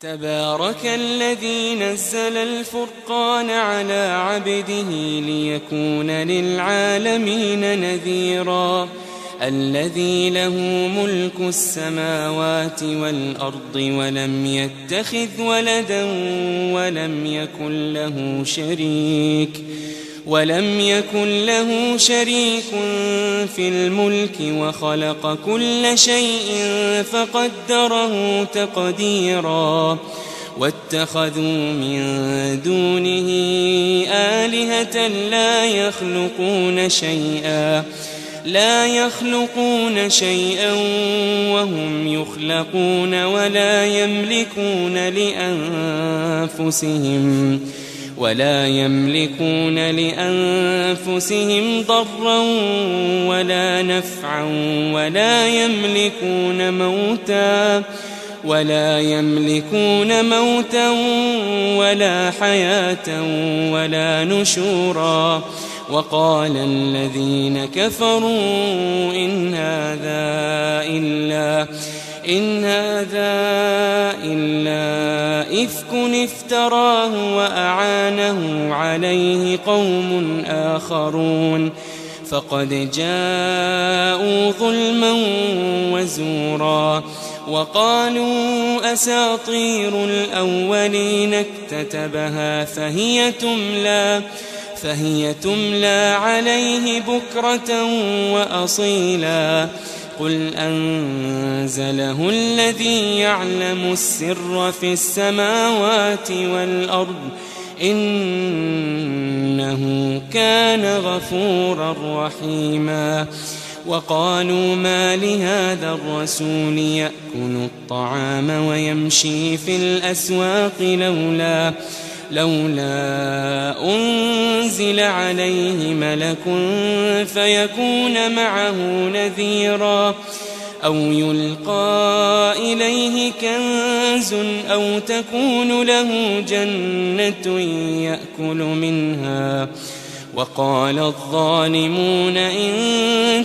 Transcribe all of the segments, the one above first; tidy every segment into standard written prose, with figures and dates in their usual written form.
تبارك الذي نزل الفرقان على عبده ليكون للعالمين نذيرا الذي له ملك السماوات والأرض ولم يتخذ ولدا ولم يكن له شريك في الملك وخلق كل شيء فقدره تقديرا واتخذوا من دونه آلهة لا يخلقون شيئا وهم يخلقون ولا يملكون لأنفسهم ضرا ولا نفعا ولا يملكون موتا ولا حياة ولا نشورا وقال الذين كفروا إن هذا إلا إفك افتراه وأعانه عليه قوم آخرون فقد جاءوا ظلما وزورا وقالوا أساطير الأولين اكتتبها فهي تملى عليه بكرة وأصيلا قل أنزله الذي يعلم السر في السماوات والأرض إنه كان غفورا رحيما وقالوا ما لهذا الرسول يأكل الطعام ويمشي في الأسواق لولا أنزل عليه ملك فيكون معه نذيرا أو يلقى إليه كنز أو تكون له جنة يأكل منها وقال الظالمون إن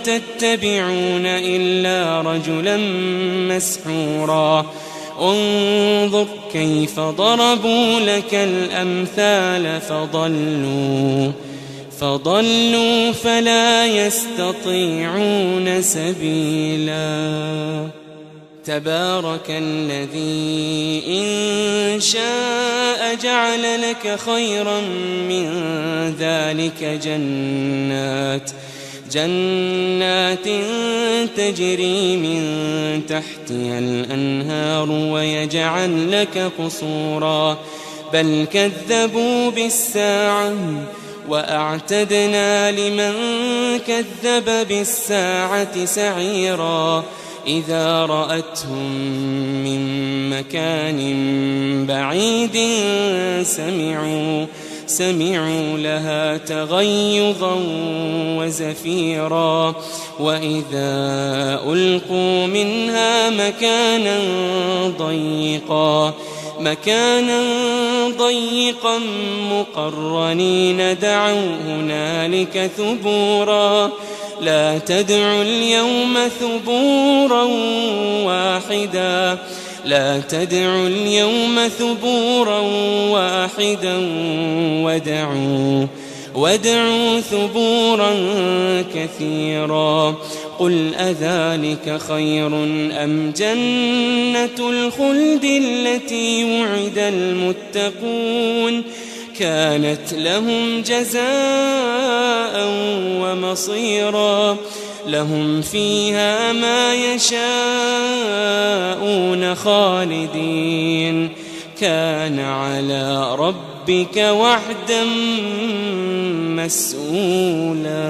تتبعون إلا رجلا مسحورا انظر كيف ضربوا لك الأمثال فضلوا فلا يستطيعون سبيلا تبارك الذي إن شاء جعل لك خيرا من ذلك جنات تجري من تحتها الأنهار ويجعل لك قصورا بل كذبوا بالساعة وأعتدنا لمن كذب بالساعة سعيرا إذا رأتهم من مكان بعيد سمعوا لها تغيظا وزفيرا وإذا ألقوا منها مكانا ضيقا مقرنين دعوا هنالك ثبورا لا تدعوا اليوم ثبورا واحدا ودعوا ثبورا كثيرا قل أذلك خير أم جنة الخلد التي وعد المتقون كانت لهم جزاء ومصيرا لهم فيها ما يشاءون خالدين كان على ربك وعدا مسئولا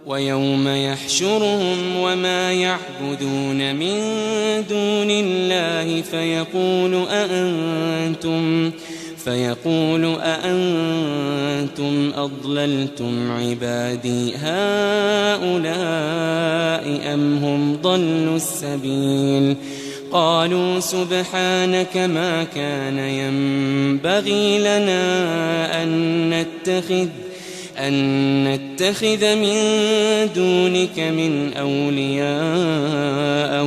ويوم يحشرهم وما يعبدون من دون الله فيقول أأنتم أضللتم عبادي هؤلاء أم هم ضلوا السبيل قالوا سبحانك ما كان ينبغي لنا أن نتخذ من دونك من أولياء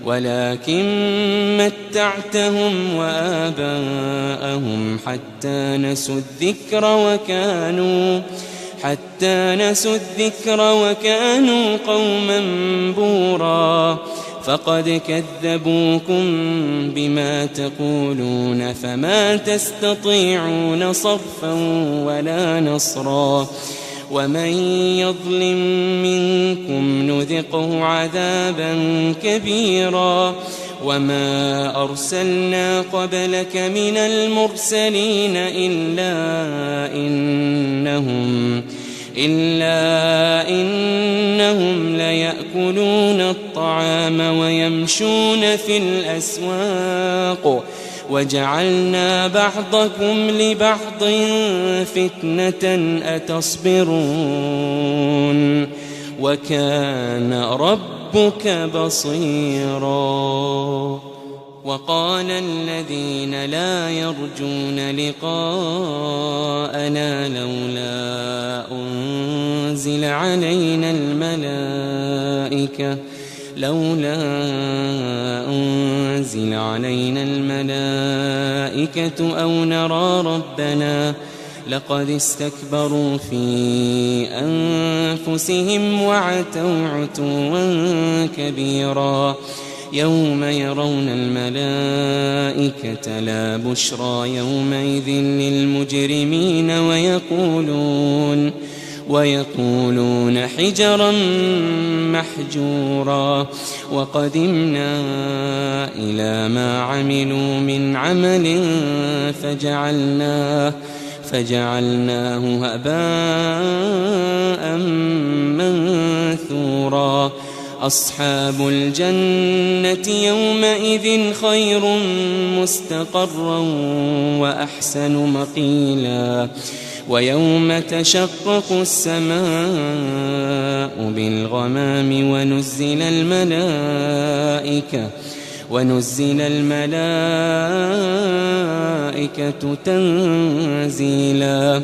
ولكن متعتهم وآباءهم حتى نسوا الذكر وكانوا قوما بورا فقد كذبوكم بما تقولون فما تستطيعون صرفا ولا نصرا ومن يظلم منكم نذقه عذابا كبيرا وما أرسلنا قبلك من المرسلين إلا إنهم ليأكلون الطعام ويمشون في الأسواق وجعلنا بعضكم لبعض فتنة أتصبرون وكان ربك بصيرا وقال الذين لا يرجون لقاءنا لولا أنزل علينا الملائكة أو نرى ربنا لقد استكبروا في أنفسهم وعتوا عتوا كبيرا يوم يرون الملائكة لا بشرى يومئذ للمجرمين ويقولون حجرا محجورا وقدمنا إلى ما عملوا من عمل فجعلناه هباء منثورا أصحاب الجنة يومئذ خير مستقرا وأحسن مقيلا ويوم تشقق السماء بالغمام ونزل الملائكة تنزيلا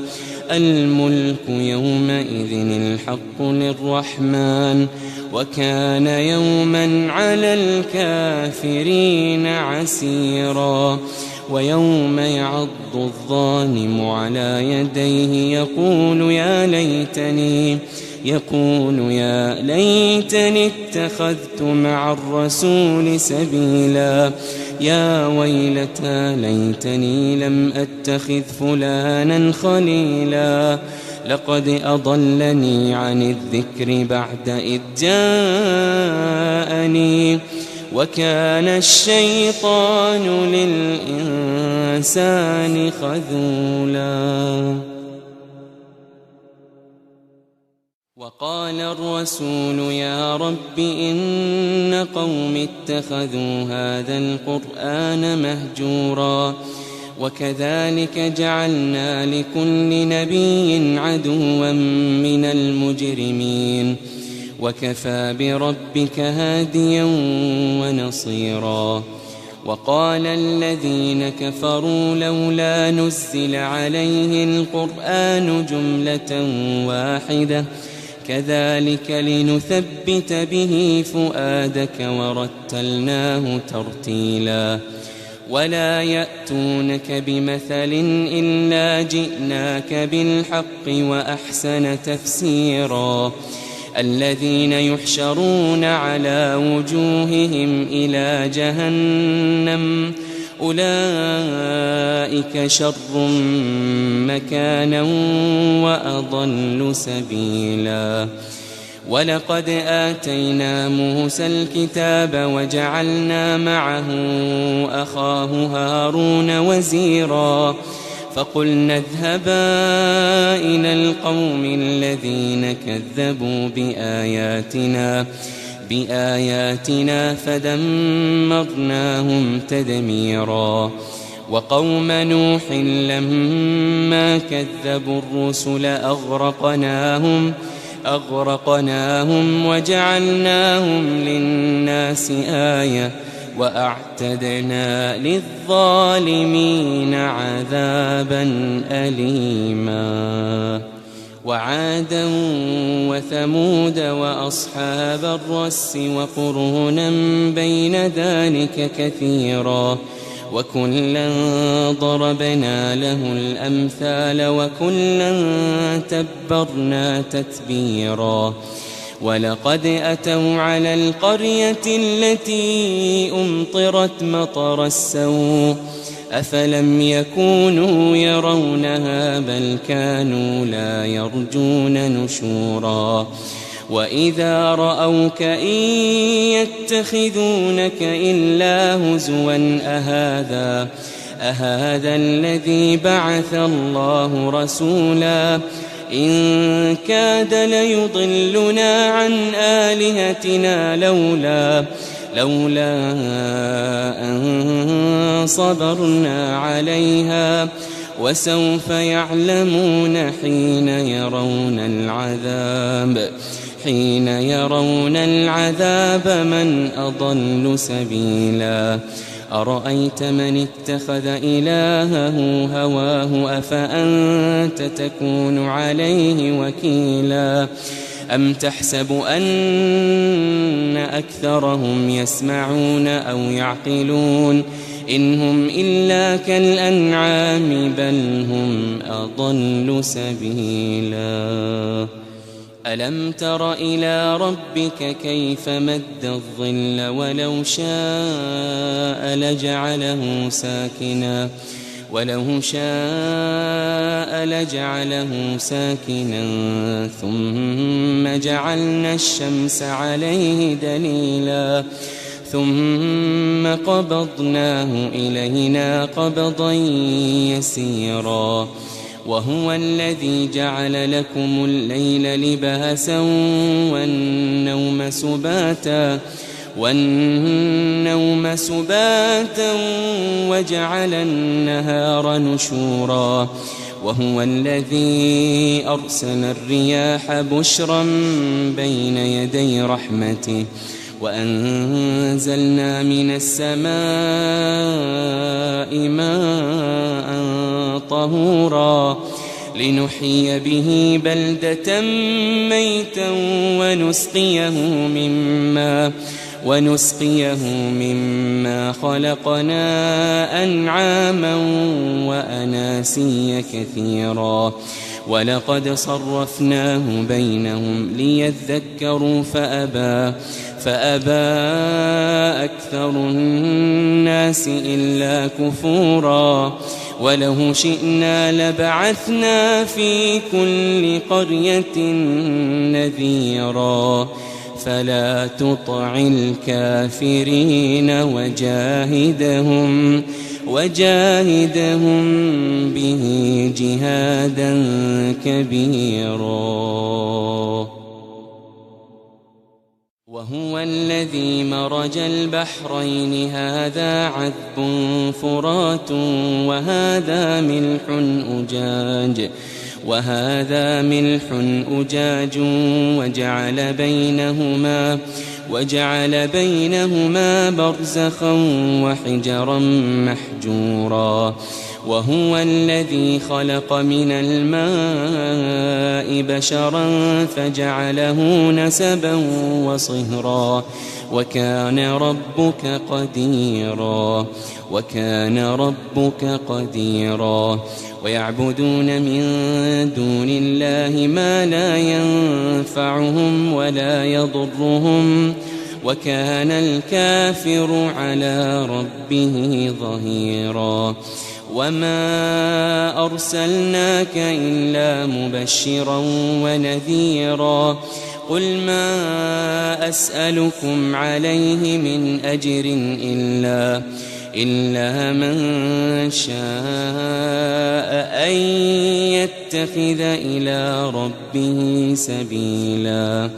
الملك يومئذ الحق للرحمن وكان يوما على الكافرين عسيرا ويوم يعض الظالم على يديه يقول يا ليتني اتخذت مع الرسول سبيلا يا ويلتى ليتني لم أتخذ فلانا خليلا لقد أضلني عن الذكر بعد إذ جاءني وكان الشيطان للإنسان خذولا وقال الرسول يا رب إن قوم اتخذوا هذا القرآن مهجورا وكذلك جعلنا لكل نبي عدوا من المجرمين وكفى بربك هاديا ونصيرا وقال الذين كفروا لولا نزل عليه القرآن جملة واحدة كذلك لنثبت به فؤادك ورتلناه ترتيلا ولا يأتونك بمثل إلا جئناك بالحق وأحسن تفسيرا الذين يحشرون على وجوههم إلى جهنم أولئك شر مكانا وأضل سبيلا ولقد آتينا موسى الكتاب وجعلنا معه أخاه هارون وزيرا فقلنا اذهبا إلى القوم الذين كذبوا بآياتنا فدمرناهم تدميرا وقوم نوح لما كذبوا الرسل أغرقناهم وجعلناهم للناس آية وأعتدنا للظالمين عذابا أليما وعادا وثمود وأصحاب الرس وقرونا بين ذلك كثيرا وكلا ضربنا له الأمثال وكلا تبرنا تتبيرا ولقد أتوا على القرية التي أمطرت مطر السوء أفلم يكونوا يرونها بل كانوا لا يرجون نشورا وإذا رأوك إن يتخذونك إلا هزوا أهذا الذي بعث الله رسولا إن كاد ليضلنا عن آلهتنا لولا أن صبرنا عليها وسوف يعلمون حين يرون العذاب من أضل سبيلا أرأيت من اتخذ إلهه هواه أفأنت تكون عليه وكيلا أم تحسب أن أكثرهم يسمعون أو يعقلون إن هم إلا كالأنعام بل هم أضل سبيلا ألم تر إلى ربك كيف مد الظل ولو شاء لجعله ساكنا ثم جعلنا الشمس عليه دليلا ثم قبضناه إلينا قبضا يسيرا وهو الذي جعل لكم الليل لباسا والنوم سباتا وجعل النهار نشورا وهو الذي أرسل الرياح بشرا بين يدي رحمته وأنزلنا من السماء ماء طهورا لنحيي به بلدة ميتا ونسقيه مما خلقنا أنعاما وأناسيا كثيرا ولقد صرفناه بينهم ليذكروا فأبى أكثر الناس إلا كفورا ولو شئنا لبعثنا في كل قرية نذيرا فلا تطع الكافرين وجاهدهم به جهادا كبيرا وهو الذي مرج البحرين هذا عذب فرات وهذا ملح أجاج وجعل بينهما برزخا وحجرا محجورا وهو الذي خلق من الماء بشرا فجعله نسبا وصهرا وكان ربك قديرا ويعبدون من دون الله ما لا ينفعهم ولا يضرهم وكان الكافر على ربه ظهيرا وما أرسلناك إلا مبشرا ونذيرا قل ما أسألكم عليه من أجر إلا من شاء أن يتخذ إلى ربه سبيلا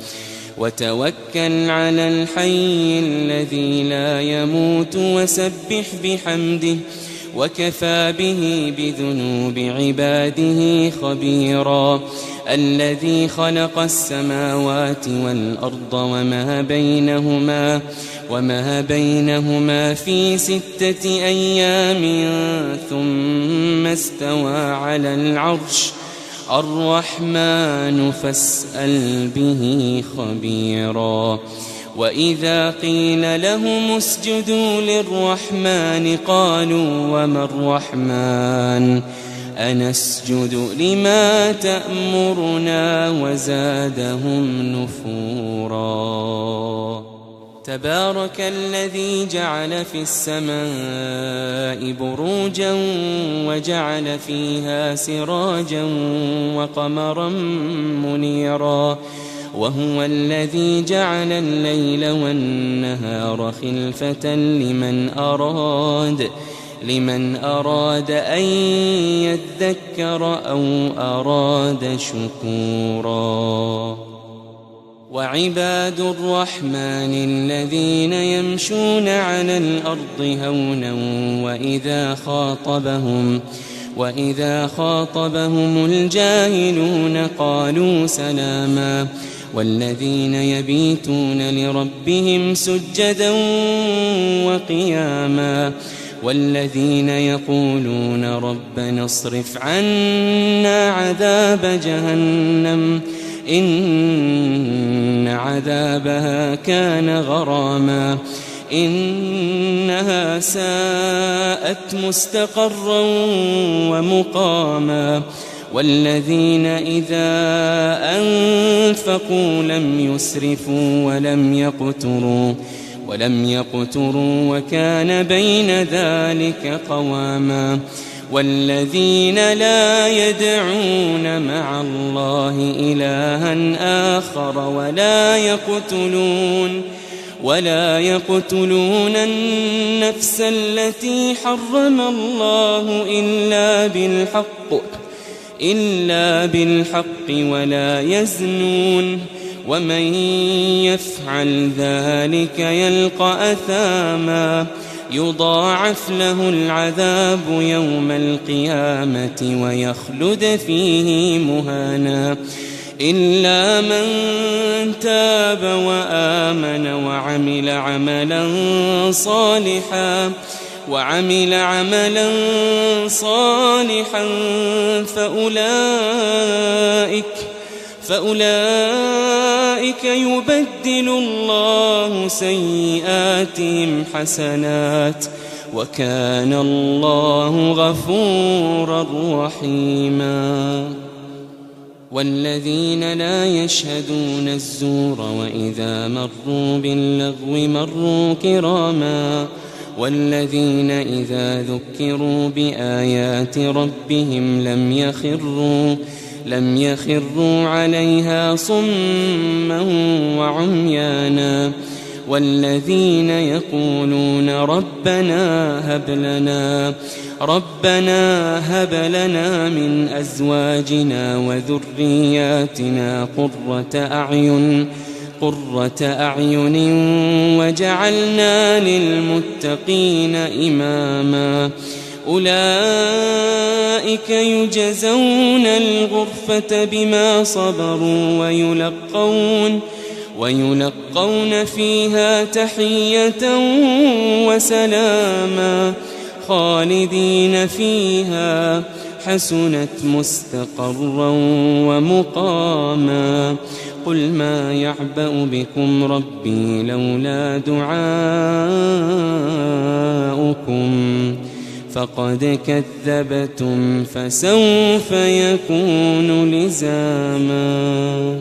وتوكل على الحي الذي لا يموت وسبح بحمده وكفى به بذنوب عباده خبيرا الذي خلق السماوات والأرض وما بينهما في 6 أيام ثم استوى على العرش الرحمن فاسأل به خبيرا وإذا قيل لهم اسجدوا للرحمن قالوا وما الرحمن أنسجد لما تأمرنا وزادهم نفورا تبارك الذي جعل في السماء بروجا وجعل فيها سراجا وقمرا منيرا وهو الذي جعل الليل والنهار خلفة لمن أراد أن يذكر أو أراد شكورا وعباد الرحمن الذين يمشون على الأرض هونا وإذا خاطبهم الجاهلون قالوا سلاما والذين يبيتون لربهم سجدا وقياما والذين يقولون ربنا اصرف عنا عذاب جهنم إن عذابها كان غراما إنها ساءت مستقرا ومقاما والذين إذا أنفقوا لم يسرفوا ولم يقتروا وكان بين ذلك قواما والذين لا يدعون مع الله إلها آخر ولا يقتلون النفس التي حرم الله إلا بالحق ولا يزنون ومن يفعل ذلك يلقى أثاما يضاعف له العذاب يوم القيامة ويخلد فيه مهانا إلا من تاب وآمن وعمل عملا صالحا فأولئك يبدل الله سيئاتهم حسنات وكان الله غفورا رحيما والذين لا يشهدون الزور وإذا مروا باللغو مروا كراما والذين إذا ذكروا بآيات ربهم لم يخروا عليها صما وعميانا والذين يقولون ربنا هب لنا من أزواجنا وذرياتنا قرة أعين وجعلنا للمتقين إماما أولئك يجزون الغرفة بما صبروا ويلقون فيها تحية وسلاما خالدين فيها حسنت مستقرا ومقاما قل ما يعبأ بكم ربي لولا دعاؤكم فقد كذبتم فسوف يكون لزاما